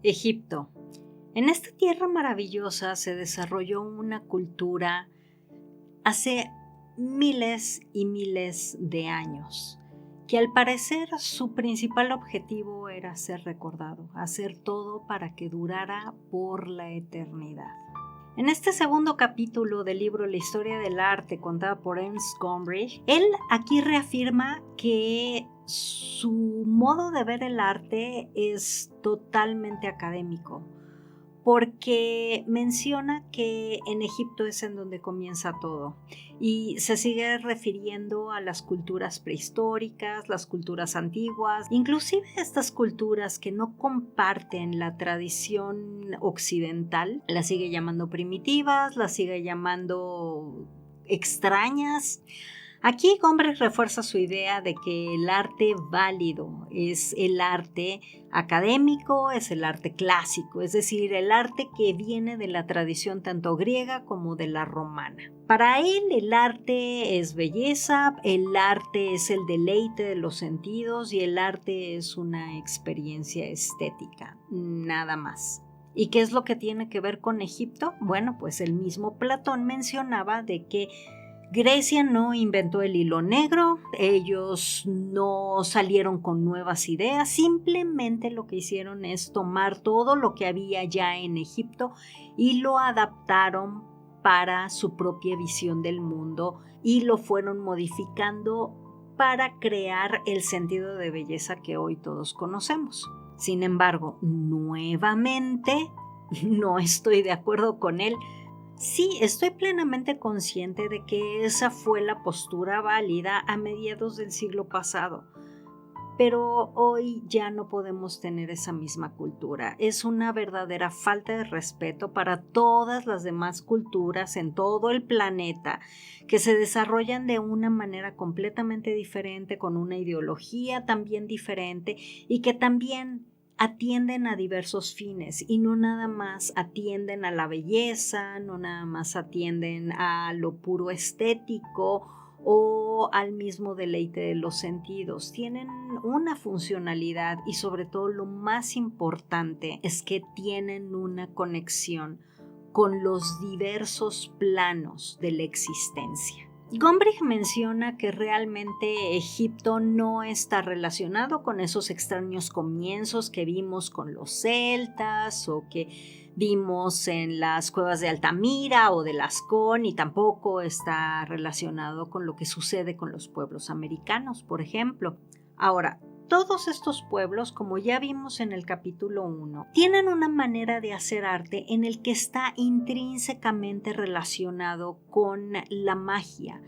Egipto. En esta tierra maravillosa se desarrolló una cultura hace miles y miles de años, que al parecer su principal objetivo era ser recordado, hacer todo para que durara por la eternidad. En este segundo capítulo del libro La historia del arte contada por Ernest Gombrich, él aquí reafirma que su modo de ver el arte es totalmente académico, porque menciona que en Egipto es en donde comienza todo y se sigue refiriendo a las culturas prehistóricas, las culturas antiguas, inclusive estas culturas que no comparten la tradición occidental, las sigue llamando primitivas, las sigue llamando extrañas. Aquí Gombrich refuerza su idea de que el arte válido es el arte académico, es el arte clásico, es decir, el arte que viene de la tradición tanto griega como de la romana. Para él el arte es belleza, el arte es el deleite de los sentidos y el arte es una experiencia estética, nada más. ¿Y qué es lo que tiene que ver con Egipto? Bueno, pues el mismo Platón mencionaba de que Grecia no inventó el hilo negro, ellos no salieron con nuevas ideas, simplemente lo que hicieron es tomar todo lo que había ya en Egipto y lo adaptaron para su propia visión del mundo y lo fueron modificando para crear el sentido de belleza que hoy todos conocemos. Sin embargo, nuevamente, no estoy de acuerdo con él. Sí, estoy plenamente consciente de que esa fue la postura válida a mediados del siglo pasado, pero hoy ya no podemos tener esa misma cultura. Es una verdadera falta de respeto para todas las demás culturas en todo el planeta que se desarrollan de una manera completamente diferente, con una ideología también diferente y que también atienden a diversos fines y no nada más atienden a la belleza, no nada más atienden a lo puro estético o al mismo deleite de los sentidos. Tienen una funcionalidad y sobre todo lo más importante es que tienen una conexión con los diversos planos de la existencia. Gombrich menciona que realmente Egipto no está relacionado con esos extraños comienzos que vimos con los celtas o que vimos en las cuevas de Altamira o de Lascaux, y tampoco está relacionado con lo que sucede con los pueblos americanos, por ejemplo. Ahora, todos estos pueblos, como ya vimos en el capítulo 1, tienen una manera de hacer arte en el que está intrínsecamente relacionado con la magia.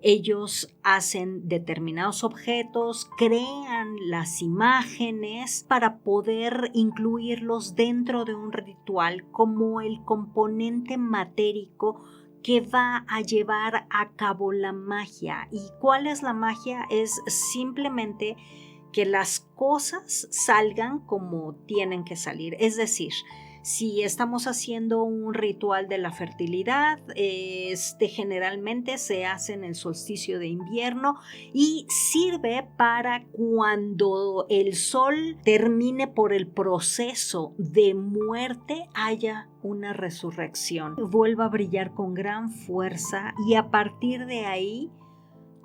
Ellos hacen determinados objetos, crean las imágenes para poder incluirlos dentro de un ritual como el componente matérico que va a llevar a cabo la magia. ¿Y cuál es la magia? Es simplemente que las cosas salgan como tienen que salir. Es decir, si estamos haciendo un ritual de la fertilidad, generalmente se hace en el solsticio de invierno y sirve para cuando el sol termine por el proceso de muerte haya una resurrección, vuelva a brillar con gran fuerza y a partir de ahí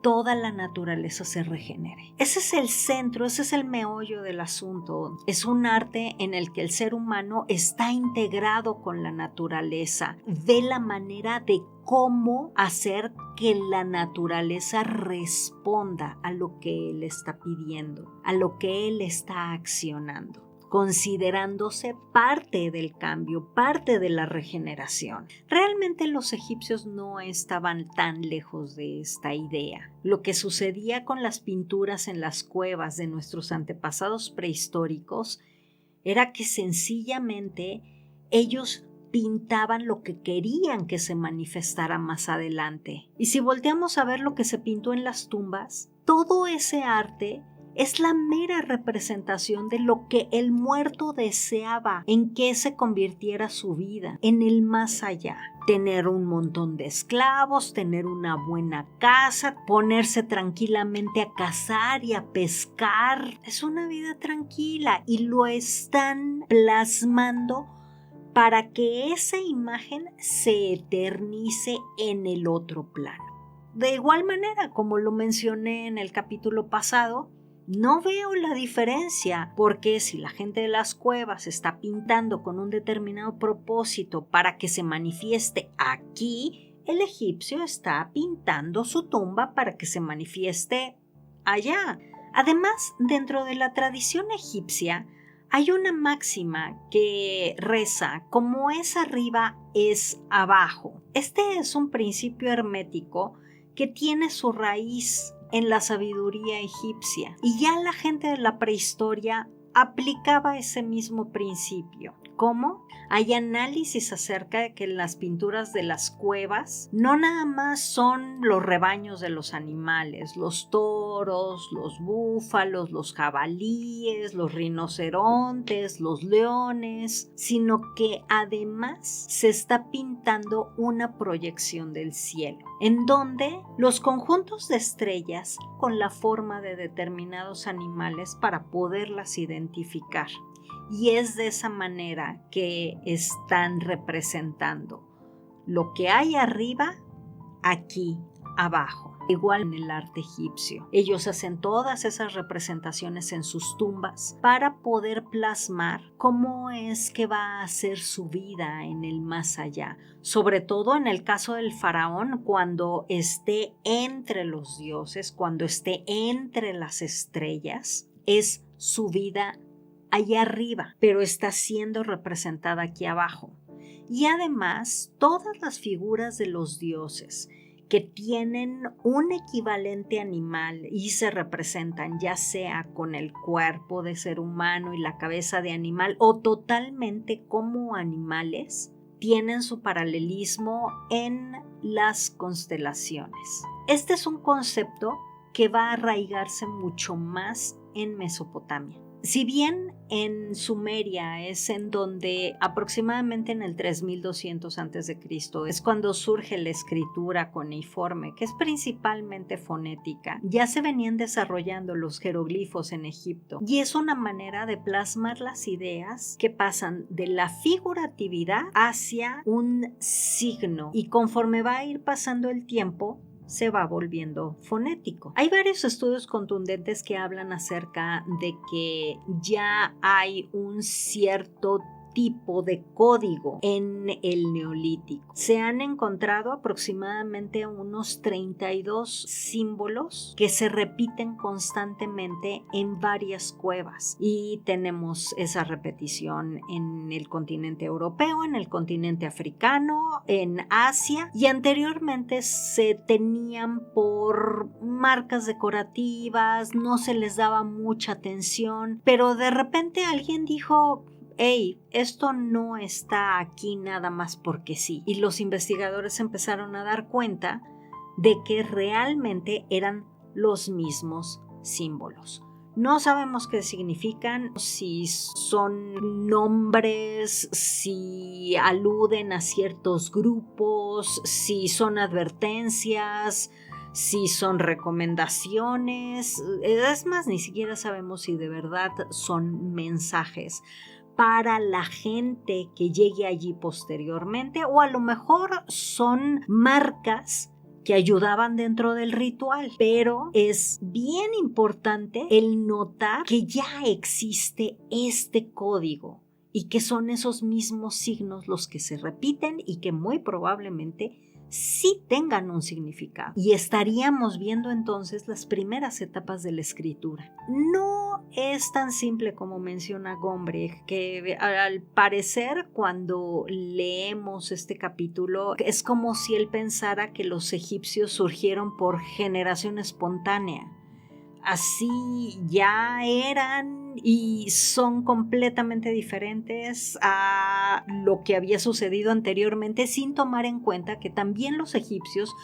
toda la naturaleza se regenere. Ese es el centro, ese es el meollo del asunto. Es un arte en el que el ser humano está integrado con la naturaleza, ve la manera de cómo hacer que la naturaleza responda a lo que él está pidiendo, a lo que él está accionando, considerándose parte del cambio, parte de la regeneración. Realmente los egipcios no estaban tan lejos de esta idea. Lo que sucedía con las pinturas en las cuevas de nuestros antepasados prehistóricos era que sencillamente ellos pintaban lo que querían que se manifestara más adelante. Y si volteamos a ver lo que se pintó en las tumbas, todo ese arte es la mera representación de lo que el muerto deseaba en que se convirtiera su vida, en el más allá. Tener un montón de esclavos, tener una buena casa, ponerse tranquilamente a cazar y a pescar. Es una vida tranquila y lo están plasmando para que esa imagen se eternice en el otro plano. De igual manera, como lo mencioné en el capítulo pasado, no veo la diferencia, porque si la gente de las cuevas está pintando con un determinado propósito para que se manifieste aquí, el egipcio está pintando su tumba para que se manifieste allá. Además, dentro de la tradición egipcia, hay una máxima que reza: como es arriba, es abajo. Este es un principio hermético que tiene su raíz en la sabiduría egipcia, y ya la gente de la prehistoria aplicaba ese mismo principio. ¿Cómo? Hay análisis acerca de que en las pinturas de las cuevas no nada más son los rebaños de los animales, los toros, los búfalos, los jabalíes, los rinocerontes, los leones, sino que además se está pintando una proyección del cielo, en donde los conjuntos de estrellas con la forma de determinados animales para poderlas identificar. Y es de esa manera que están representando lo que hay arriba, aquí abajo. Igual en el arte egipcio. Ellos hacen todas esas representaciones en sus tumbas para poder plasmar cómo es que va a ser su vida en el más allá. Sobre todo en el caso del faraón, cuando esté entre los dioses, cuando esté entre las estrellas, es su vida allá arriba, pero está siendo representada aquí abajo. Y además, todas las figuras de los dioses que tienen un equivalente animal y se representan ya sea con el cuerpo de ser humano y la cabeza de animal o totalmente como animales, tienen su paralelismo en las constelaciones. Este es un concepto que va a arraigarse mucho más en Mesopotamia. Si bien en Sumeria es en donde aproximadamente en el 3200 a.C. es cuando surge la escritura cuneiforme, que es principalmente fonética, ya se venían desarrollando los jeroglifos en Egipto, y es una manera de plasmar las ideas que pasan de la figuratividad hacia un signo, y conforme va a ir pasando el tiempo se va volviendo fonético. Hay varios estudios contundentes que hablan acerca de que ya hay un cierto tipo de código en el Neolítico. Se han encontrado aproximadamente unos 32 símbolos que se repiten constantemente en varias cuevas, y tenemos esa repetición en el continente europeo, en el continente africano, en Asia, y anteriormente se tenían por marcas decorativas, no se les daba mucha atención, pero de repente alguien dijo: hey, esto no está aquí nada más porque sí. Y los investigadores empezaron a dar cuenta de que realmente eran los mismos símbolos. No sabemos qué significan, si son nombres, si aluden a ciertos grupos, si son advertencias, si son recomendaciones. Es más, ni siquiera sabemos si de verdad son mensajes para la gente que llegue allí posteriormente, o a lo mejor son marcas que ayudaban dentro del ritual. Pero es bien importante el notar que ya existe este código y que son esos mismos signos los que se repiten y que muy probablemente sí tengan un significado. Y estaríamos viendo entonces las primeras etapas de la escritura. No es tan simple como menciona Gombrich, que al parecer cuando leemos este capítulo es como si él pensara que los egipcios surgieron por generación espontánea. Así ya eran y son completamente diferentes a lo que había sucedido anteriormente, sin tomar en cuenta que también los egipcios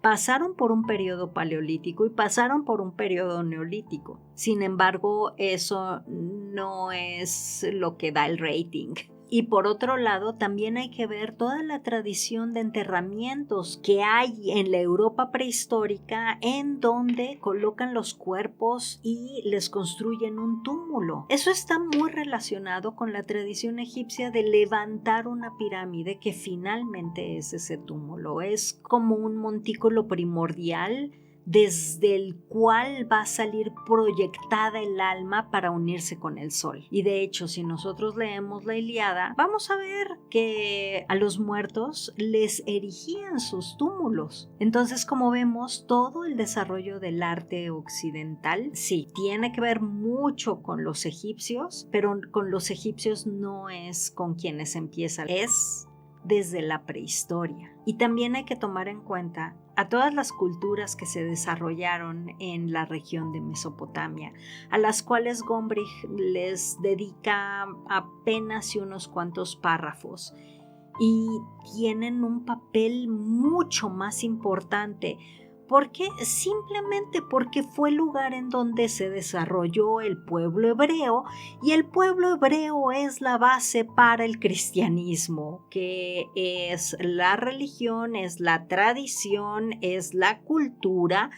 pasaron por un periodo paleolítico y pasaron por un periodo neolítico. Sin embargo, eso no es lo que da el rating. Y por otro lado, también hay que ver toda la tradición de enterramientos que hay en la Europa prehistórica, en donde colocan los cuerpos y les construyen un túmulo. Eso está muy relacionado con la tradición egipcia de levantar una pirámide, que finalmente es ese túmulo. Es como un montículo primordial desde el cual va a salir proyectada el alma para unirse con el sol. Y de hecho, si nosotros leemos la Ilíada, vamos a ver que a los muertos les erigían sus túmulos. Entonces, como vemos, todo el desarrollo del arte occidental, sí, tiene que ver mucho con los egipcios, pero con los egipcios no es con quienes empieza, es desde la prehistoria. Y también hay que tomar en cuenta a todas las culturas que se desarrollaron en la región de Mesopotamia, a las cuales Gombrich les dedica apenas unos cuantos párrafos y tienen un papel mucho más importante. ¿Por qué? Simplemente porque fue el lugar en donde se desarrolló el pueblo hebreo, y el pueblo hebreo es la base para el cristianismo, que es la religión, es la tradición, es la cultura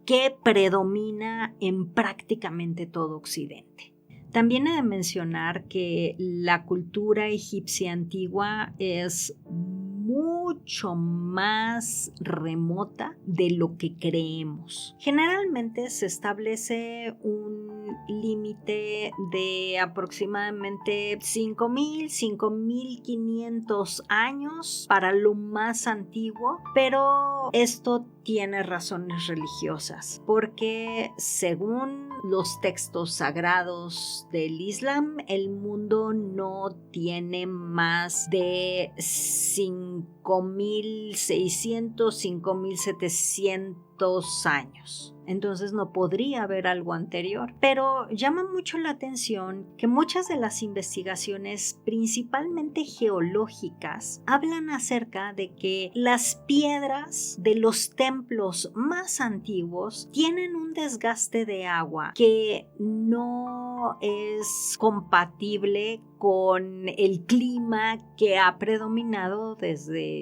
que predomina en prácticamente todo Occidente. También he de mencionar que la cultura egipcia antigua es mucho más remota de lo que creemos. Generalmente se establece un límite de aproximadamente 5.000, 5.500 años para lo más antiguo, pero esto tiene razones religiosas, porque según los textos sagrados del Islam, el mundo no tiene más de 5.600, 5.700 años. Entonces no podría haber algo anterior. Pero llama mucho la atención que muchas de las investigaciones, principalmente geológicas, hablan acerca de que las piedras de los templos más antiguos tienen un desgaste de agua que no es compatible con el clima que ha predominado desde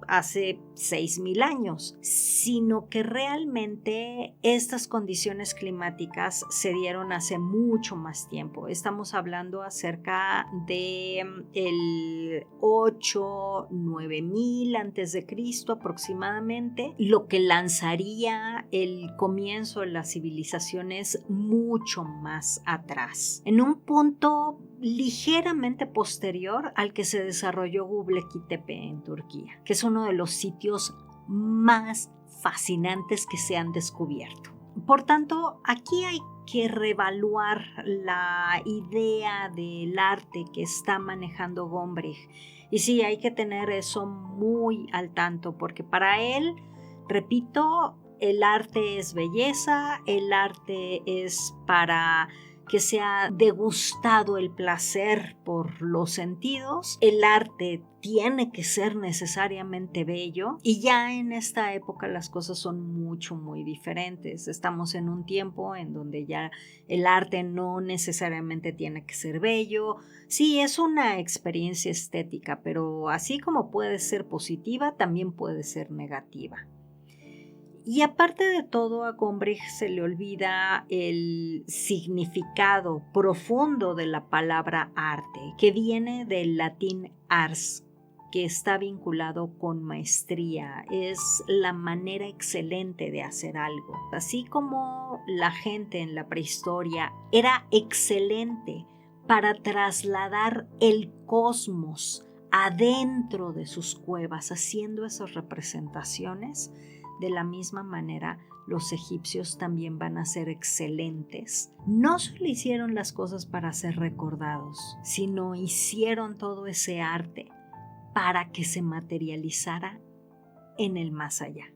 hace 6.000 años, sino que realmente estas condiciones climáticas se dieron hace mucho más tiempo. Estamos hablando acerca de el 8.000-9.000 antes de Cristo aproximadamente, lo que lanzaría el comienzo de las civilizaciones mucho más atrás, en un punto ligeramente posterior al que se desarrolló Göbekli Tepe en Turquía, que es uno de los sitios más fascinantes que se han descubierto. Por tanto, aquí hay que reevaluar la idea del arte que está manejando Gombrich. Y sí, hay que tener eso muy al tanto, porque para él, repito, el arte es belleza, el arte es para que sea degustado el placer por los sentidos. El arte tiene que ser necesariamente bello, y ya en esta época las cosas son muy diferentes. Estamos en un tiempo en donde ya el arte no necesariamente tiene que ser bello. Sí, es una experiencia estética, pero así como puede ser positiva, también puede ser negativa. Y aparte de todo, a Gombrich se le olvida el significado profundo de la palabra arte, que viene del latín ars, que está vinculado con maestría. Es la manera excelente de hacer algo. Así como la gente en la prehistoria era excelente para trasladar el cosmos adentro de sus cuevas, haciendo esas representaciones, de la misma manera los egipcios también van a ser excelentes. No solo hicieron las cosas para ser recordados, sino hicieron todo ese arte para que se materializara en el más allá.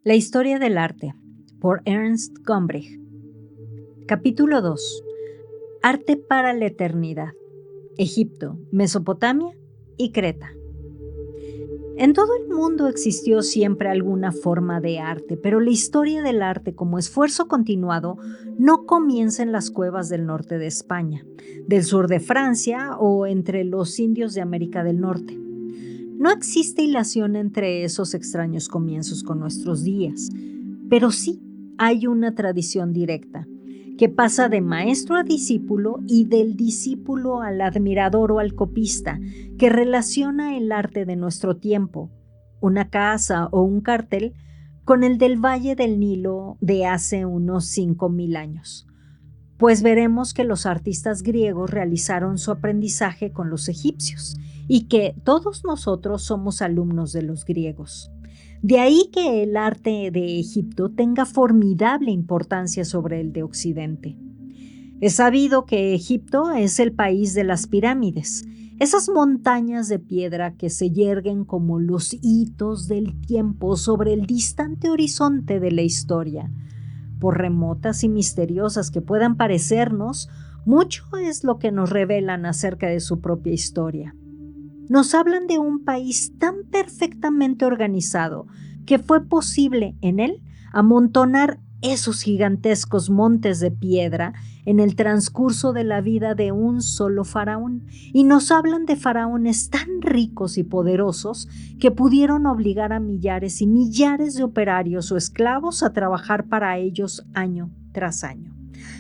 La historia del arte, por Ernst Gombrich. Capítulo 2. Arte para la eternidad. Egipto, Mesopotamia y Creta. En todo el mundo existió siempre alguna forma de arte, pero la historia del arte como esfuerzo continuado no comienza en las cuevas del norte de España, del sur de Francia o entre los indios de América del Norte. No existe hilación entre esos extraños comienzos con nuestros días, pero sí hay una tradición directa que pasa de maestro a discípulo y del discípulo al admirador o al copista, que relaciona el arte de nuestro tiempo, una casa o un cartel, con el del Valle del Nilo de hace unos 5000 años. Pues veremos que los artistas griegos realizaron su aprendizaje con los egipcios y que todos nosotros somos alumnos de los griegos. De ahí que el arte de Egipto tenga formidable importancia sobre el de Occidente. Es sabido que Egipto es el país de las pirámides, esas montañas de piedra que se yerguen como los hitos del tiempo sobre el distante horizonte de la historia. Por remotas y misteriosas que puedan parecernos, mucho es lo que nos revelan acerca de su propia historia. Nos hablan de un país tan perfectamente organizado que fue posible en él amontonar esos gigantescos montes de piedra en el transcurso de la vida de un solo faraón, y nos hablan de faraones tan ricos y poderosos que pudieron obligar a millares y millares de operarios o esclavos a trabajar para ellos año tras año,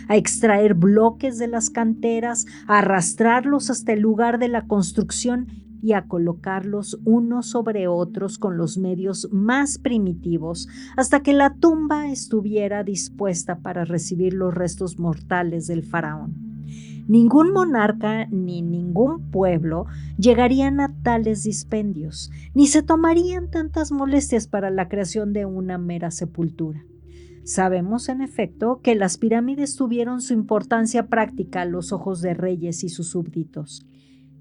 a extraer bloques de las canteras, a arrastrarlos hasta el lugar de la construcción y a colocarlos unos sobre otros con los medios más primitivos hasta que la tumba estuviera dispuesta para recibir los restos mortales del faraón. Ningún monarca ni ningún pueblo llegarían a tales dispendios, ni se tomarían tantas molestias para la creación de una mera sepultura. Sabemos, en efecto, que las pirámides tuvieron su importancia práctica a los ojos de reyes y sus súbditos.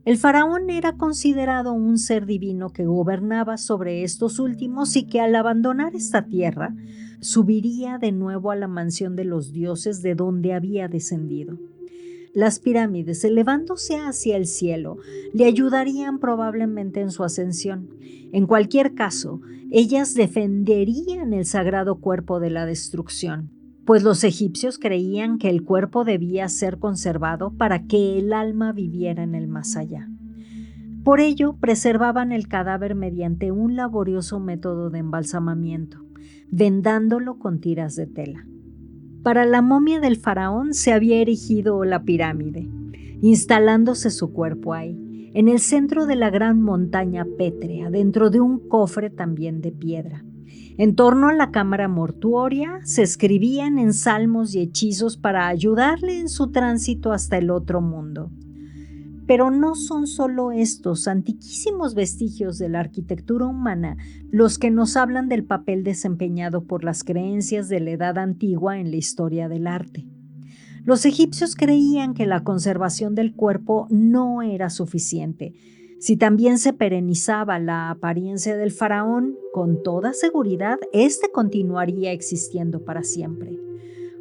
El faraón era considerado un ser divino que gobernaba sobre estos últimos y que al abandonar esta tierra subiría de nuevo a la mansión de los dioses de donde había descendido. Las pirámides, elevándose hacia el cielo, le ayudarían probablemente en su ascensión. En cualquier caso, ellas defenderían el sagrado cuerpo de la destrucción, pues los egipcios creían que el cuerpo debía ser conservado para que el alma viviera en el más allá. Por ello, preservaban el cadáver mediante un laborioso método de embalsamamiento, vendándolo con tiras de tela. Para la momia del faraón se había erigido la pirámide, instalándose su cuerpo ahí, en el centro de la gran montaña pétrea, dentro de un cofre también de piedra. En torno a la cámara mortuoria se escribían en salmos y hechizos para ayudarle en su tránsito hasta el otro mundo. Pero no son solo estos antiquísimos vestigios de la arquitectura humana los que nos hablan del papel desempeñado por las creencias de la Edad Antigua en la historia del arte. Los egipcios creían que la conservación del cuerpo no era suficiente. Si también se perenizaba la apariencia del faraón, con toda seguridad, éste continuaría existiendo para siempre.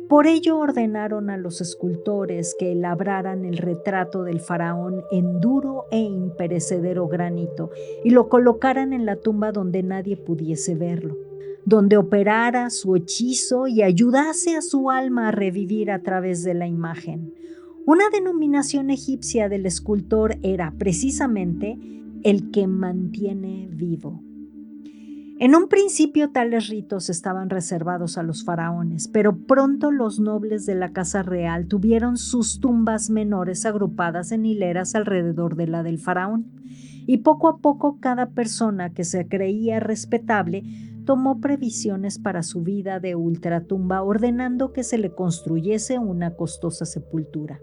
Por ello ordenaron a los escultores que labraran el retrato del faraón en duro e imperecedero granito y lo colocaran en la tumba donde nadie pudiese verlo, donde operara su hechizo y ayudase a su alma a revivir a través de la imagen. Una denominación egipcia del escultor era precisamente el que mantiene vivo. En un principio tales ritos estaban reservados a los faraones, pero pronto los nobles de la casa real tuvieron sus tumbas menores agrupadas en hileras alrededor de la del faraón, y poco a poco cada persona que se creía respetable tomó previsiones para su vida de ultratumba, ordenando que se le construyese una costosa sepultura,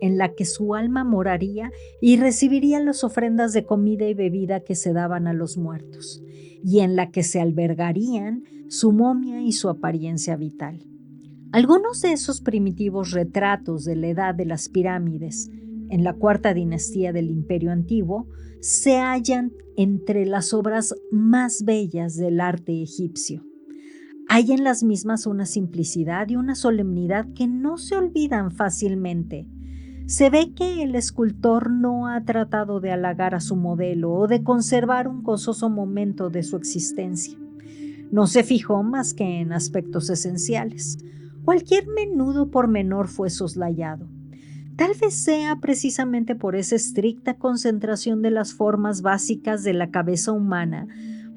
en la que su alma moraría y recibiría las ofrendas de comida y bebida que se daban a los muertos, y en la que se albergarían su momia y su apariencia vital. Algunos de esos primitivos retratos de la edad de las pirámides, en la cuarta dinastía del Imperio Antiguo, se hallan entre las obras más bellas del arte egipcio. Hay en las mismas una simplicidad y una solemnidad que no se olvidan fácilmente. Se ve que el escultor no ha tratado de halagar a su modelo o de conservar un gozoso momento de su existencia. No se fijó más que en aspectos esenciales. Cualquier menudo pormenor fue soslayado. Tal vez sea precisamente por esa estricta concentración de las formas básicas de la cabeza humana,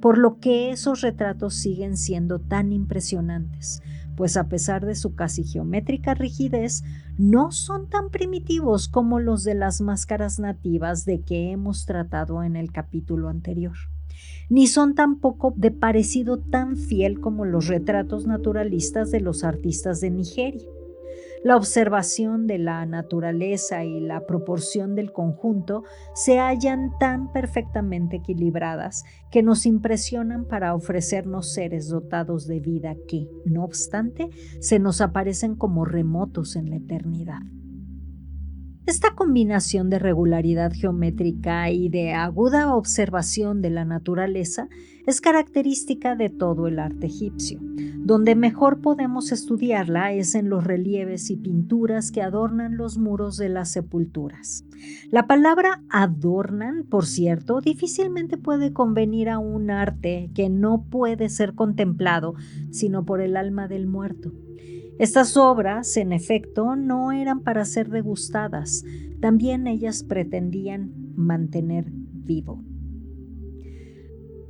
por lo que esos retratos siguen siendo tan impresionantes, pues a pesar de su casi geométrica rigidez, no son tan primitivos como los de las máscaras nativas de que hemos tratado en el capítulo anterior, ni son tampoco de parecido tan fiel como los retratos naturalistas de los artistas de Nigeria. La observación de la naturaleza y la proporción del conjunto se hallan tan perfectamente equilibradas que nos impresionan para ofrecernos seres dotados de vida que, no obstante, se nos aparecen como remotos en la eternidad. Esta combinación de regularidad geométrica y de aguda observación de la naturaleza es característica de todo el arte egipcio. Donde mejor podemos estudiarla es en los relieves y pinturas que adornan los muros de las sepulturas. La palabra adornan, por cierto, difícilmente puede convenir a un arte que no puede ser contemplado sino por el alma del muerto. Estas obras, en efecto, no eran para ser degustadas, también ellas pretendían mantener vivo.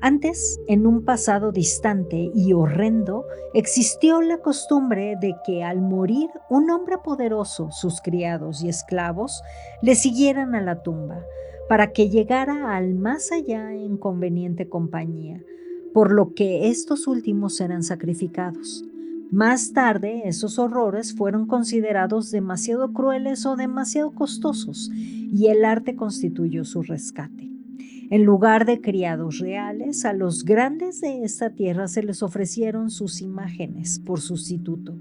Antes, en un pasado distante y horrendo, existió la costumbre de que al morir un hombre poderoso, sus criados y esclavos le siguieran a la tumba, para que llegara al más allá en conveniente compañía, por lo que estos últimos eran sacrificados. Más tarde, esos horrores fueron considerados demasiado crueles o demasiado costosos, y el arte constituyó su rescate. En lugar de criados reales, a los grandes de esta tierra se les ofrecieron sus imágenes por sustituto.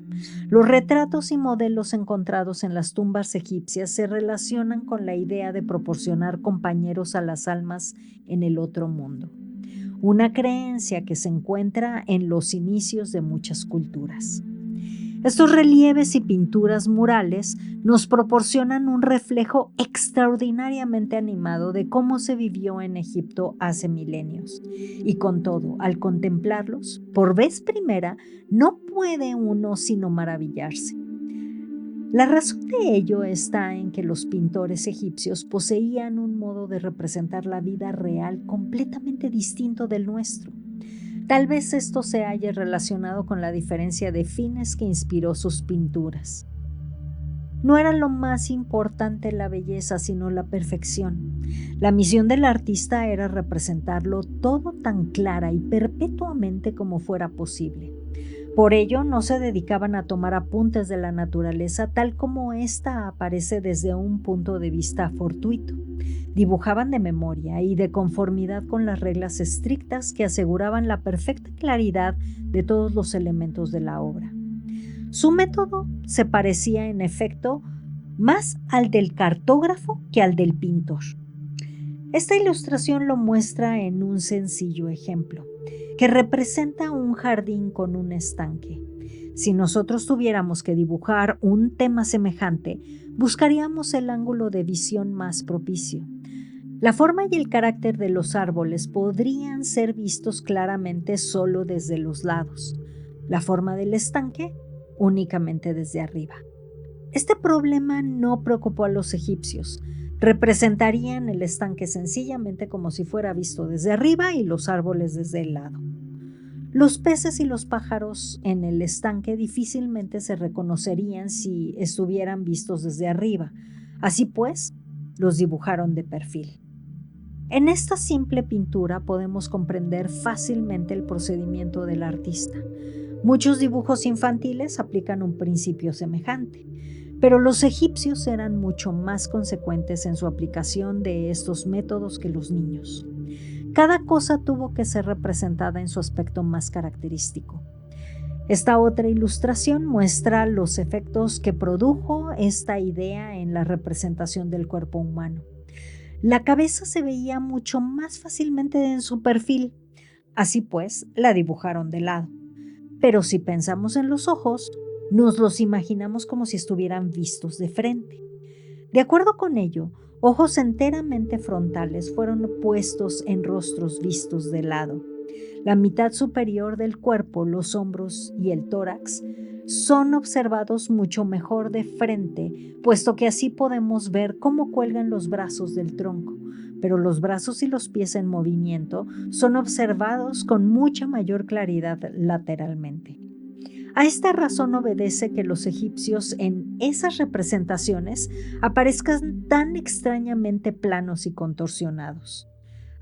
Los retratos y modelos encontrados en las tumbas egipcias se relacionan con la idea de proporcionar compañeros a las almas en el otro mundo, una creencia que se encuentra en los inicios de muchas culturas. Estos relieves y pinturas murales nos proporcionan un reflejo extraordinariamente animado de cómo se vivió en Egipto hace milenios. Y con todo, al contemplarlos, por vez primera, no puede uno sino maravillarse. La razón de ello está en que los pintores egipcios poseían un modo de representar la vida real completamente distinto del nuestro. Tal vez esto se haya relacionado con la diferencia de fines que inspiró sus pinturas. No era lo más importante la belleza, sino la perfección. La misión del artista era representarlo todo tan clara y perpetuamente como fuera posible. Por ello, no se dedicaban a tomar apuntes de la naturaleza tal como ésta aparece desde un punto de vista fortuito. Dibujaban de memoria y de conformidad con las reglas estrictas que aseguraban la perfecta claridad de todos los elementos de la obra. Su método se parecía, en efecto, más al del cartógrafo que al del pintor. Esta ilustración lo muestra en un sencillo ejemplo, que representa un jardín con un estanque. Si nosotros tuviéramos que dibujar un tema semejante, buscaríamos el ángulo de visión más propicio. La forma y el carácter de los árboles podrían ser vistos claramente solo desde los lados, la forma del estanque únicamente desde arriba. Este problema no preocupó a los egipcios. Representarían el estanque sencillamente como si fuera visto desde arriba y los árboles desde el lado. Los peces y los pájaros en el estanque difícilmente se reconocerían si estuvieran vistos desde arriba. Así pues, los dibujaron de perfil. En esta simple pintura podemos comprender fácilmente el procedimiento del artista. Muchos dibujos infantiles aplican un principio semejante, pero los egipcios eran mucho más consecuentes en su aplicación de estos métodos que los niños. Cada cosa tuvo que ser representada en su aspecto más característico. Esta otra ilustración muestra los efectos que produjo esta idea en la representación del cuerpo humano. La cabeza se veía mucho más fácilmente en su perfil. Así pues, la dibujaron de lado. Pero si pensamos en los ojos, nos los imaginamos como si estuvieran vistos de frente. De acuerdo con ello, ojos enteramente frontales fueron puestos en rostros vistos de lado. La mitad superior del cuerpo, los hombros y el tórax, son observados mucho mejor de frente, puesto que así podemos ver cómo cuelgan los brazos del tronco, pero los brazos y los pies en movimiento son observados con mucha mayor claridad lateralmente. A esta razón obedece que los egipcios en esas representaciones aparezcan tan extrañamente planos y contorsionados.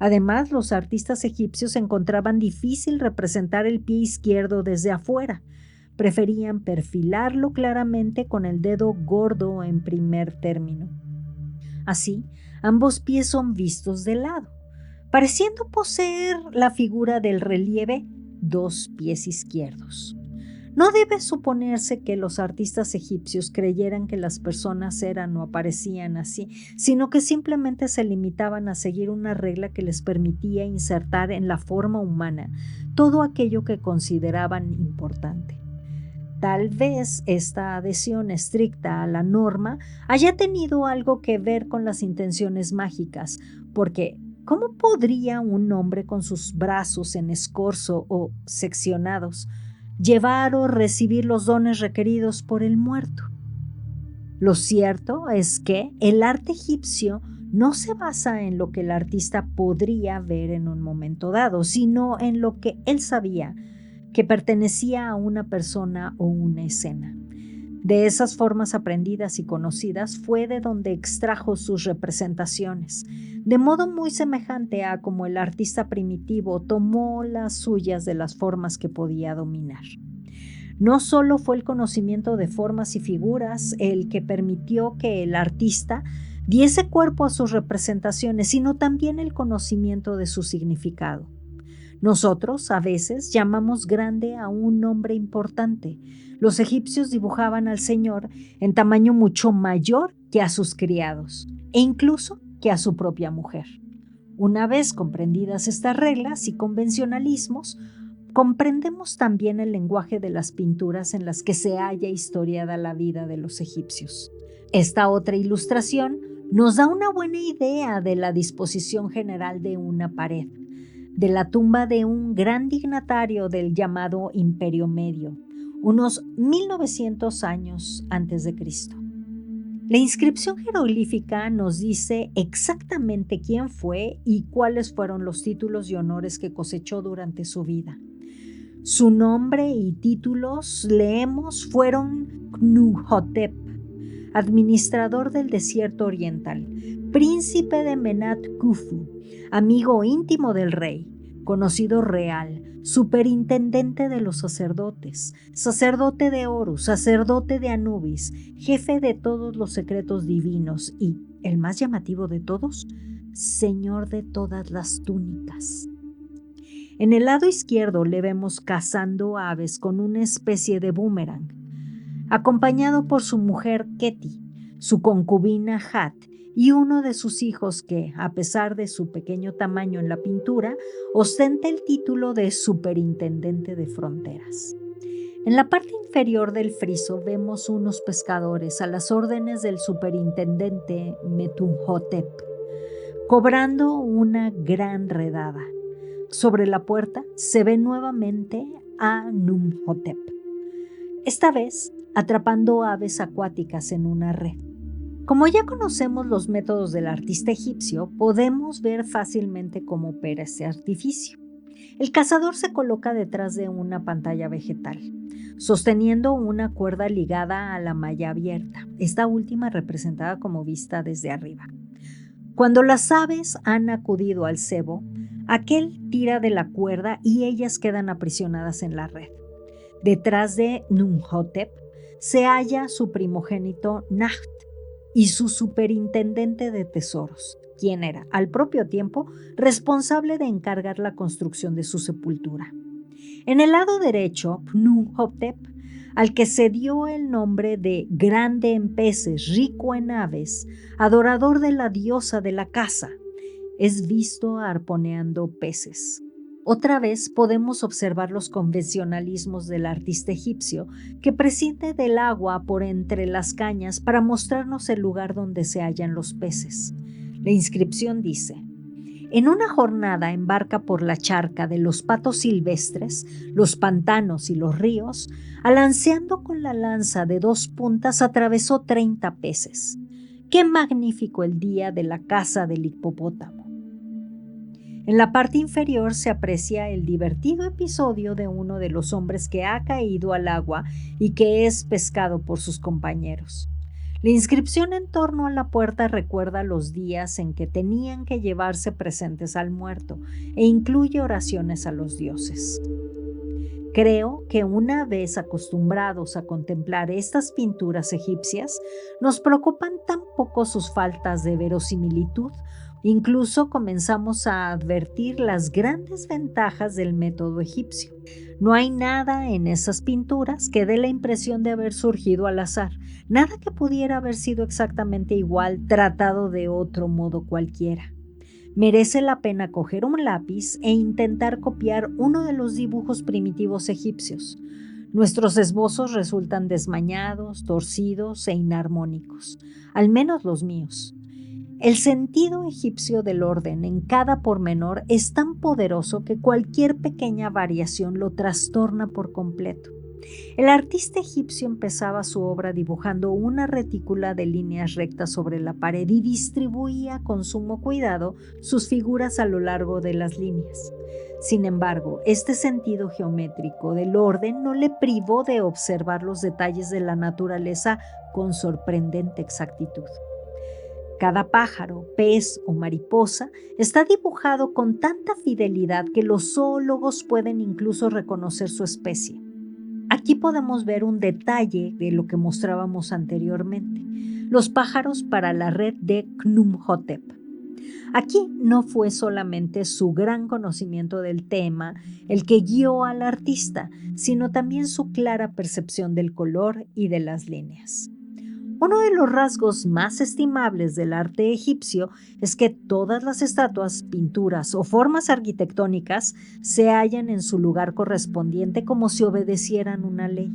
Además, los artistas egipcios encontraban difícil representar el pie izquierdo desde afuera. Preferían perfilarlo claramente con el dedo gordo en primer término. Así, ambos pies son vistos de lado, pareciendo poseer la figura del relieve dos pies izquierdos. No debe suponerse que los artistas egipcios creyeran que las personas eran o aparecían así, sino que simplemente se limitaban a seguir una regla que les permitía insertar en la forma humana todo aquello que consideraban importante. Tal vez esta adhesión estricta a la norma haya tenido algo que ver con las intenciones mágicas, porque ¿cómo podría un hombre con sus brazos en escorzo o seccionados llevar o recibir los dones requeridos por el muerto? Lo cierto es que el arte egipcio no se basa en lo que el artista podría ver en un momento dado, sino en lo que él sabía que pertenecía a una persona o una escena. De esas formas aprendidas y conocidas fue de donde extrajo sus representaciones, de modo muy semejante a como el artista primitivo tomó las suyas de las formas que podía dominar. No solo fue el conocimiento de formas y figuras el que permitió que el artista diese cuerpo a sus representaciones, sino también el conocimiento de su significado. Nosotros, a veces, llamamos grande a un hombre importante. Los egipcios dibujaban al Señor en tamaño mucho mayor que a sus criados, e incluso que a su propia mujer. Una vez comprendidas estas reglas y convencionalismos, comprendemos también el lenguaje de las pinturas en las que se halla historiada la vida de los egipcios. Esta otra ilustración nos da una buena idea de la disposición general de una pared, de la tumba de un gran dignatario del llamado Imperio Medio, unos 1900 años antes de Cristo. La inscripción jeroglífica nos dice exactamente quién fue y cuáles fueron los títulos y honores que cosechó durante su vida. Su nombre y títulos, leemos, fueron Knuhotep, administrador del desierto oriental, príncipe de Menat Khufu, amigo íntimo del rey, conocido real, superintendente de los sacerdotes, sacerdote de Horus, sacerdote de Anubis, jefe de todos los secretos divinos y, el más llamativo de todos, señor de todas las túnicas. En el lado izquierdo le vemos cazando aves con una especie de boomerang, acompañado por su mujer Keti, su concubina Hat y uno de sus hijos que, a pesar de su pequeño tamaño en la pintura, ostenta el título de superintendente de fronteras. En la parte inferior del friso vemos unos pescadores a las órdenes del superintendente Metunhotep, cobrando una gran redada. Sobre la puerta se ve nuevamente a Numhotep, esta vez atrapando aves acuáticas en una red. Como ya conocemos los métodos del artista egipcio, podemos ver fácilmente cómo opera este artificio. El cazador se coloca detrás de una pantalla vegetal, sosteniendo una cuerda ligada a la malla abierta, esta última representada como vista desde arriba. Cuando las aves han acudido al cebo, aquel tira de la cuerda y ellas quedan aprisionadas en la red. Detrás de Numhotep se halla su primogénito Nacht y su superintendente de tesoros, quien era, al propio tiempo, responsable de encargar la construcción de su sepultura. En el lado derecho, Pnuhotep, al que se dio el nombre de grande en peces, rico en aves, adorador de la diosa de la caza, es visto arponeando peces. Otra vez podemos observar los convencionalismos del artista egipcio que prescinde del agua por entre las cañas para mostrarnos el lugar donde se hallan los peces. La inscripción dice: en una jornada embarca por la charca de los patos silvestres, los pantanos y los ríos, alanceando con la lanza de 2 puntas atravesó 30 peces. ¡Qué magnífico el día de la caza del hipopótamo! En la parte inferior se aprecia el divertido episodio de uno de los hombres que ha caído al agua y que es pescado por sus compañeros. La inscripción en torno a la puerta recuerda los días en que tenían que llevarse presentes al muerto e incluye oraciones a los dioses. Creo que una vez acostumbrados a contemplar estas pinturas egipcias, nos preocupan tan poco sus faltas de verosimilitud. Incluso comenzamos a advertir las grandes ventajas del método egipcio. No hay nada en esas pinturas que dé la impresión de haber surgido al azar, nada que pudiera haber sido exactamente igual tratado de otro modo cualquiera. Merece la pena coger un lápiz e intentar copiar uno de los dibujos primitivos egipcios. Nuestros esbozos resultan desmañados, torcidos e inarmónicos, al menos los míos. El sentido egipcio del orden en cada pormenor es tan poderoso que cualquier pequeña variación lo trastorna por completo. El artista egipcio empezaba su obra dibujando una retícula de líneas rectas sobre la pared y distribuía con sumo cuidado sus figuras a lo largo de las líneas. Sin embargo, este sentido geométrico del orden no le privó de observar los detalles de la naturaleza con sorprendente exactitud. Cada pájaro, pez o mariposa está dibujado con tanta fidelidad que los zoólogos pueden incluso reconocer su especie. Aquí podemos ver un detalle de lo que mostrábamos anteriormente: los pájaros para la red de Khnumhotep. Aquí no fue solamente su gran conocimiento del tema el que guió al artista, sino también su clara percepción del color y de las líneas. Uno de los rasgos más estimables del arte egipcio es que todas las estatuas, pinturas o formas arquitectónicas se hallan en su lugar correspondiente como si obedecieran una ley.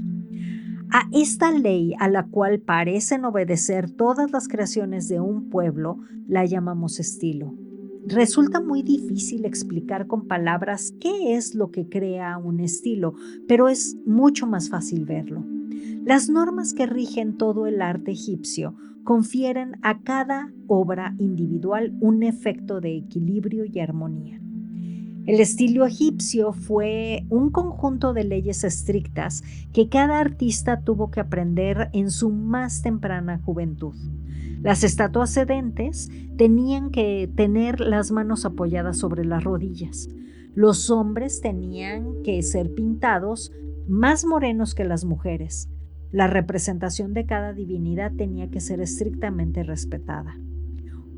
A esta ley, a la cual parecen obedecer todas las creaciones de un pueblo, la llamamos estilo. Resulta muy difícil explicar con palabras qué es lo que crea un estilo, pero es mucho más fácil verlo. Las normas que rigen todo el arte egipcio confieren a cada obra individual un efecto de equilibrio y armonía. El estilo egipcio fue un conjunto de leyes estrictas que cada artista tuvo que aprender en su más temprana juventud. Las estatuas sedentes tenían que tener las manos apoyadas sobre las rodillas. Los hombres tenían que ser pintados más morenos que las mujeres. La representación de cada divinidad tenía que ser estrictamente respetada.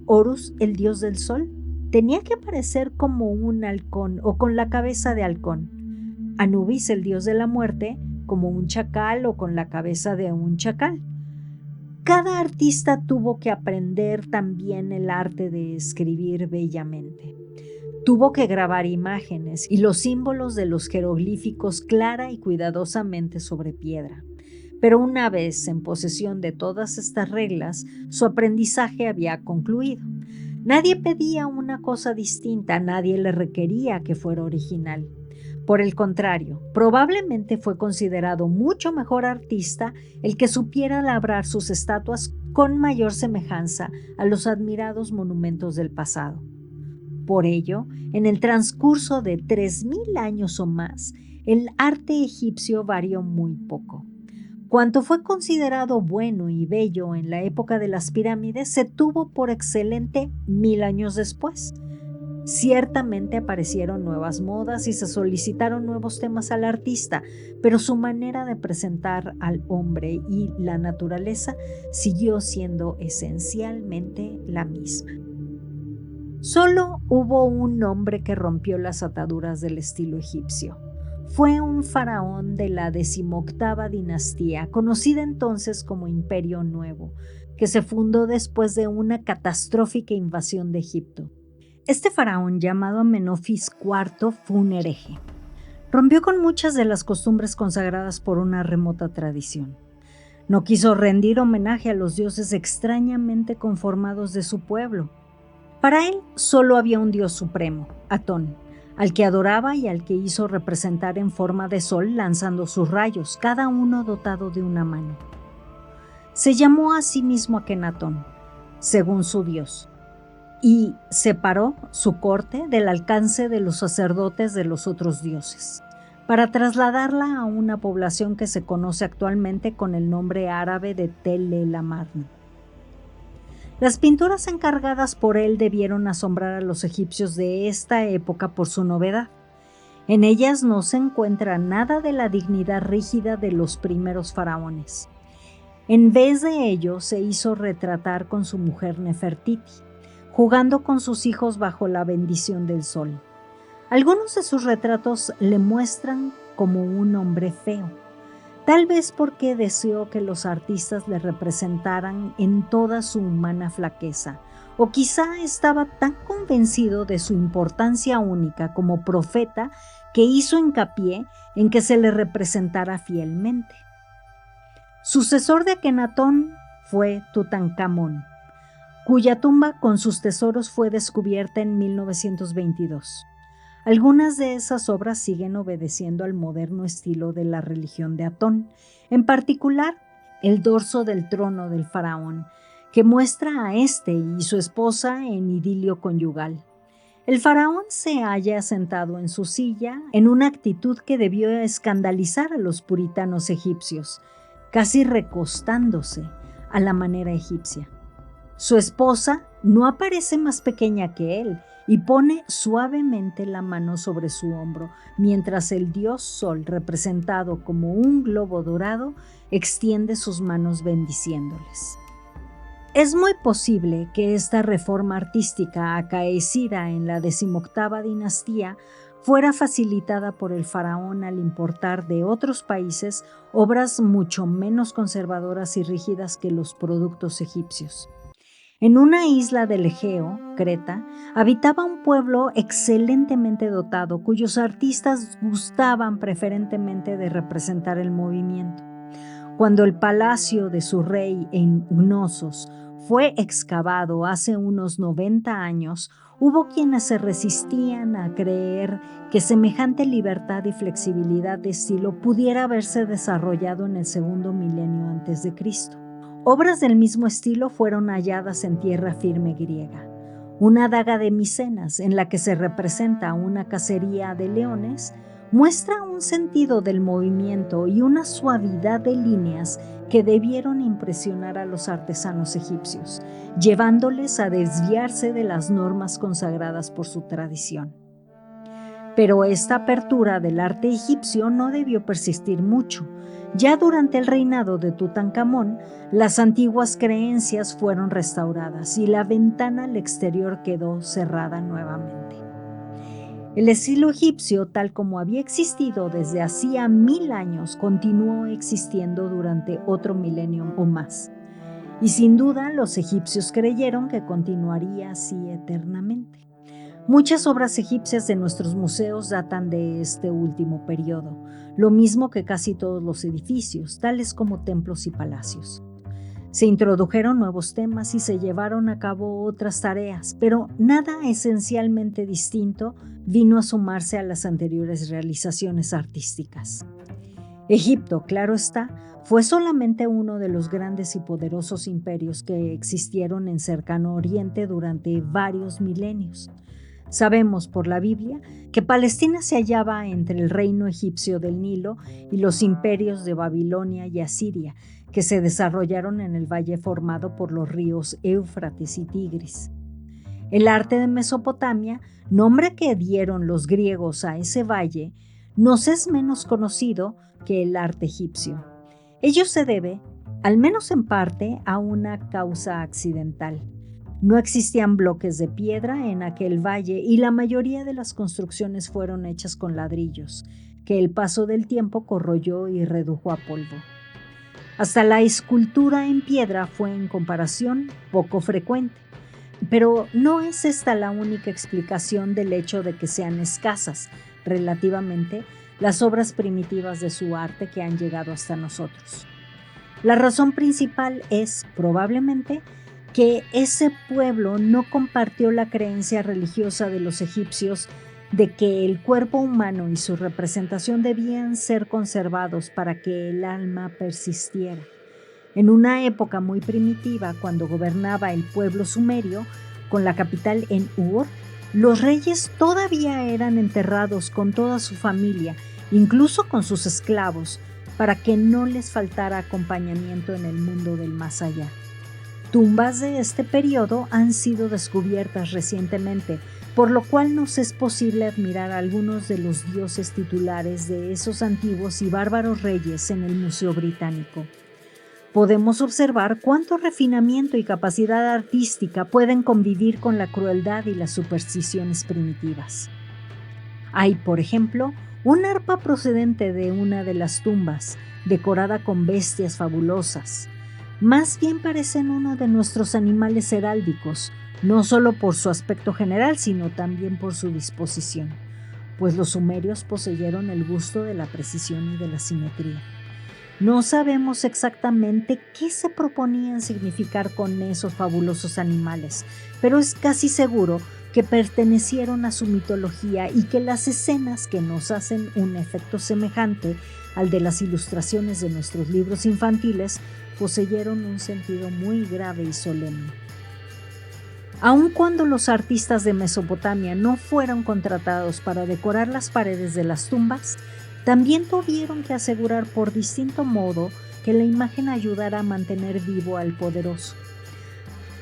Horus, el dios del sol, tenía que aparecer como un halcón o con la cabeza de halcón. Anubis, el dios de la muerte, como un chacal o con la cabeza de un chacal. Cada artista tuvo que aprender también el arte de escribir bellamente. Tuvo que grabar imágenes y los símbolos de los jeroglíficos clara y cuidadosamente sobre piedra. Pero una vez en posesión de todas estas reglas, su aprendizaje había concluido. Nadie pedía una cosa distinta, nadie le requería que fuera original. Por el contrario, probablemente fue considerado mucho mejor artista el que supiera labrar sus estatuas con mayor semejanza a los admirados monumentos del pasado. Por ello, en el transcurso de 3000 años o más, el arte egipcio varió muy poco. Cuanto fue considerado bueno y bello en la época de las pirámides se tuvo por excelente 1000 años después. Ciertamente aparecieron nuevas modas y se solicitaron nuevos temas al artista, pero su manera de presentar al hombre y la naturaleza siguió siendo esencialmente la misma. Solo hubo un hombre que rompió las ataduras del estilo egipcio. Fue un faraón de la 18ª dinastía, conocida entonces como Imperio Nuevo, que se fundó después de una catastrófica invasión de Egipto. Este faraón, llamado Amenofis IV, fue un hereje. Rompió con muchas de las costumbres consagradas por una remota tradición. No quiso rendir homenaje a los dioses extrañamente conformados de su pueblo. Para él solo había un dios supremo, Atón, al que adoraba y al que hizo representar en forma de sol lanzando sus rayos, cada uno dotado de una mano. Se llamó a sí mismo Akenatón, según su dios, y separó su corte del alcance de los sacerdotes de los otros dioses, para trasladarla a una población que se conoce actualmente con el nombre árabe de Tel el Amarna. Las pinturas encargadas por él debieron asombrar a los egipcios de esta época por su novedad. En ellas no se encuentra nada de la dignidad rígida de los primeros faraones. En vez de ello, se hizo retratar con su mujer Nefertiti, jugando con sus hijos bajo la bendición del sol. Algunos de sus retratos le muestran como un hombre feo, tal vez porque deseó que los artistas le representaran en toda su humana flaqueza, o quizá estaba tan convencido de su importancia única como profeta que hizo hincapié en que se le representara fielmente. Sucesor de Akenatón fue Tutankamón, cuya tumba con sus tesoros fue descubierta en 1922. Algunas de esas obras siguen obedeciendo al moderno estilo de la religión de Atón, en particular el dorso del trono del faraón, que muestra a este y su esposa en idilio conyugal. El faraón se halla sentado en su silla en una actitud que debió escandalizar a los puritanos egipcios, casi recostándose a la manera egipcia. Su esposa no aparece más pequeña que él y pone suavemente la mano sobre su hombro, mientras el dios Sol, representado como un globo dorado, extiende sus manos bendiciéndoles. Es muy posible que esta reforma artística acaecida en la 18ª dinastía fuera facilitada por el faraón al importar de otros países obras mucho menos conservadoras y rígidas que los productos egipcios. En una isla del Egeo, Creta, habitaba un pueblo excelentemente dotado, cuyos artistas gustaban preferentemente de representar el movimiento. Cuando el palacio de su rey en Gnosos fue excavado hace unos 90 años, hubo quienes se resistían a creer que semejante libertad y flexibilidad de estilo pudiera haberse desarrollado en el segundo milenio antes de Cristo. Obras del mismo estilo fueron halladas en tierra firme griega. Una daga de Micenas, en la que se representa una cacería de leones, muestra un sentido del movimiento y una suavidad de líneas que debieron impresionar a los artesanos egipcios, llevándoles a desviarse de las normas consagradas por su tradición. Pero esta apertura del arte egipcio no debió persistir mucho. Ya durante el reinado de Tutankamón, las antiguas creencias fueron restauradas y la ventana al exterior quedó cerrada nuevamente. El estilo egipcio, tal como había existido desde hacía 1000 años, continuó existiendo durante otro milenio o más. Y sin duda los egipcios creyeron que continuaría así eternamente. Muchas obras egipcias de nuestros museos datan de este último periodo, lo mismo que casi todos los edificios, tales como templos y palacios. Se introdujeron nuevos temas y se llevaron a cabo otras tareas, pero nada esencialmente distinto vino a sumarse a las anteriores realizaciones artísticas. Egipto, claro está, fue solamente uno de los grandes y poderosos imperios que existieron en Cercano Oriente durante varios milenios. Sabemos por la Biblia que Palestina se hallaba entre el reino egipcio del Nilo y los imperios de Babilonia y Asiria, que se desarrollaron en el valle formado por los ríos Éufrates y Tigris. El arte de Mesopotamia, nombre que dieron los griegos a ese valle, nos es menos conocido que el arte egipcio. Ello se debe, al menos en parte, a una causa accidental. No existían bloques de piedra en aquel valle y la mayoría de las construcciones fueron hechas con ladrillos, que el paso del tiempo corroyó y redujo a polvo. Hasta la escultura en piedra fue en comparación poco frecuente, Pero no es esta la única explicación del hecho de que sean escasas, relativamente, las obras primitivas de su arte que han llegado hasta nosotros. La razón principal es, probablemente, que ese pueblo no compartió la creencia religiosa de los egipcios de que el cuerpo humano y su representación debían ser conservados para que el alma persistiera. En una época muy primitiva, cuando gobernaba el pueblo sumerio, con la capital en Ur, los reyes todavía eran enterrados con toda su familia, incluso con sus esclavos, para que no les faltara acompañamiento en el mundo del más allá. Tumbas de este periodo han sido descubiertas recientemente, por lo cual nos es posible admirar a algunos de los dioses titulares de esos antiguos y bárbaros reyes en el Museo Británico. Podemos observar cuánto refinamiento y capacidad artística pueden convivir con la crueldad y las supersticiones primitivas. Hay, por ejemplo, un arpa procedente de una de las tumbas, decorada con bestias fabulosas. Más bien parecen uno de nuestros animales heráldicos, no solo por su aspecto general, sino también por su disposición, pues los sumerios poseyeron el gusto de la precisión y de la simetría. No sabemos exactamente qué se proponían significar con esos fabulosos animales, pero es casi seguro que pertenecieron a su mitología y que las escenas que nos hacen un efecto semejante al de las ilustraciones de nuestros libros infantiles poseyeron un sentido muy grave y solemne. Aun cuando los artistas de Mesopotamia no fueron contratados para decorar las paredes de las tumbas, también tuvieron que asegurar por distinto modo que la imagen ayudara a mantener vivo al poderoso.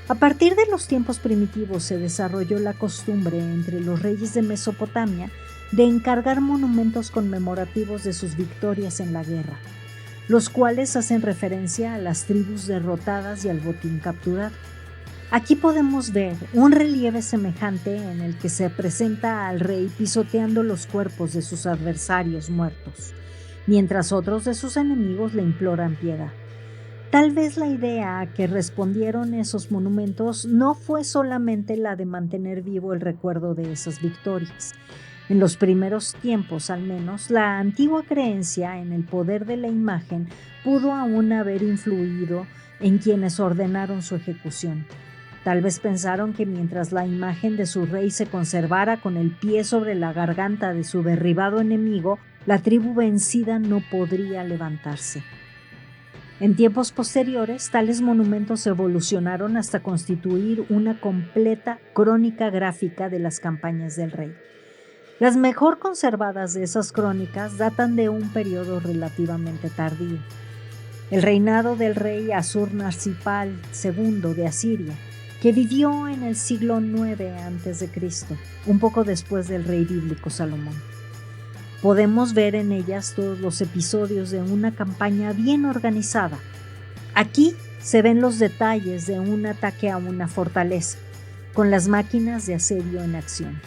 A partir de los tiempos primitivos se desarrolló la costumbre entre los reyes de Mesopotamia de encargar monumentos conmemorativos de sus victorias en la guerra, los cuales hacen referencia a las tribus derrotadas y al botín capturado. Aquí podemos ver un relieve semejante en el que se presenta al rey pisoteando los cuerpos de sus adversarios muertos, mientras otros de sus enemigos le imploran piedad. Tal vez la idea a que respondieron esos monumentos no fue solamente la de mantener vivo el recuerdo de esas victorias. En los primeros tiempos, al menos, la antigua creencia en el poder de la imagen pudo aún haber influido en quienes ordenaron su ejecución. Tal vez pensaron que mientras la imagen de su rey se conservara con el pie sobre la garganta de su derribado enemigo, la tribu vencida no podría levantarse. En tiempos posteriores, tales monumentos evolucionaron hasta constituir una completa crónica gráfica de las campañas del rey. Las mejor conservadas de esas crónicas datan de un periodo relativamente tardío. El reinado del rey Assur-narsipal II de Asiria, que vivió en el siglo IX a.C., un poco después del rey bíblico Salomón. Podemos ver en ellas todos los episodios de una campaña bien organizada. Aquí se ven los detalles de un ataque a una fortaleza, con las máquinas de asedio en acción,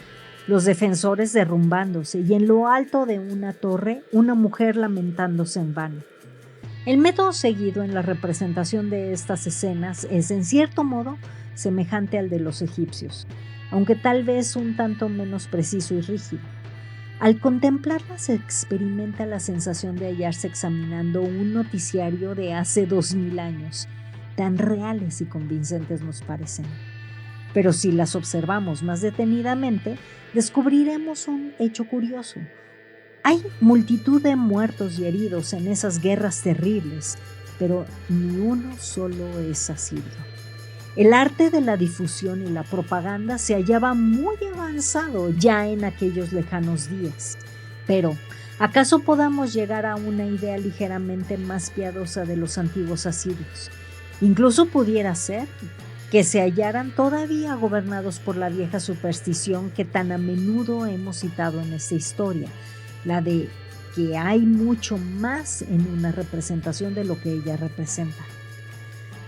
los defensores derrumbándose y en lo alto de una torre una mujer lamentándose en vano. El método seguido en la representación de estas escenas es, en cierto modo, semejante al de los egipcios, aunque tal vez un tanto menos preciso y rígido. Al contemplarlas se experimenta la sensación de hallarse examinando un noticiario de hace 2000 años, tan reales y convincentes nos parecen. Pero si las observamos más detenidamente, descubriremos un hecho curioso. Hay multitud de muertos y heridos en esas guerras terribles, pero ni uno solo es asirio. El arte de la difusión y la propaganda se hallaba muy avanzado ya en aquellos lejanos días. Pero, ¿acaso podamos llegar a una idea ligeramente más piadosa de los antiguos asirios? Incluso pudiera ser que se hallaran todavía gobernados por la vieja superstición que tan a menudo hemos citado en esta historia, la de que hay mucho más en una representación de lo que ella representa.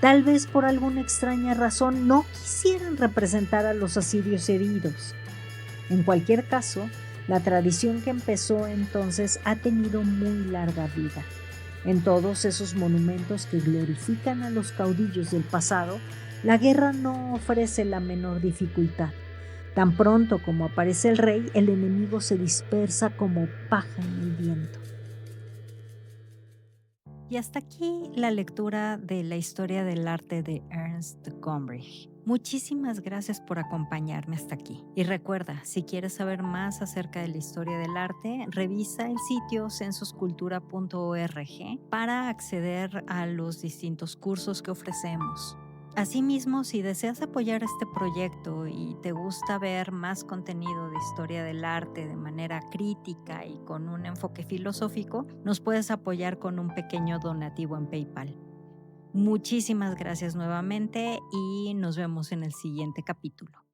Tal vez por alguna extraña razón no quisieran representar a los asirios heridos. En cualquier caso, la tradición que empezó entonces ha tenido muy larga vida. En todos esos monumentos que glorifican a los caudillos del pasado, la guerra no ofrece la menor dificultad. Tan pronto como aparece el rey, el enemigo se dispersa como paja en el viento. Y hasta aquí la lectura de la historia del arte de Ernst Gombrich. Muchísimas gracias por acompañarme hasta aquí. Y recuerda, si quieres saber más acerca de la historia del arte, revisa el sitio censuscultura.org para acceder a los distintos cursos que ofrecemos. Asimismo, si deseas apoyar este proyecto y te gusta ver más contenido de historia del arte de manera crítica y con un enfoque filosófico, nos puedes apoyar con un pequeño donativo en PayPal. Muchísimas gracias nuevamente y nos vemos en el siguiente capítulo.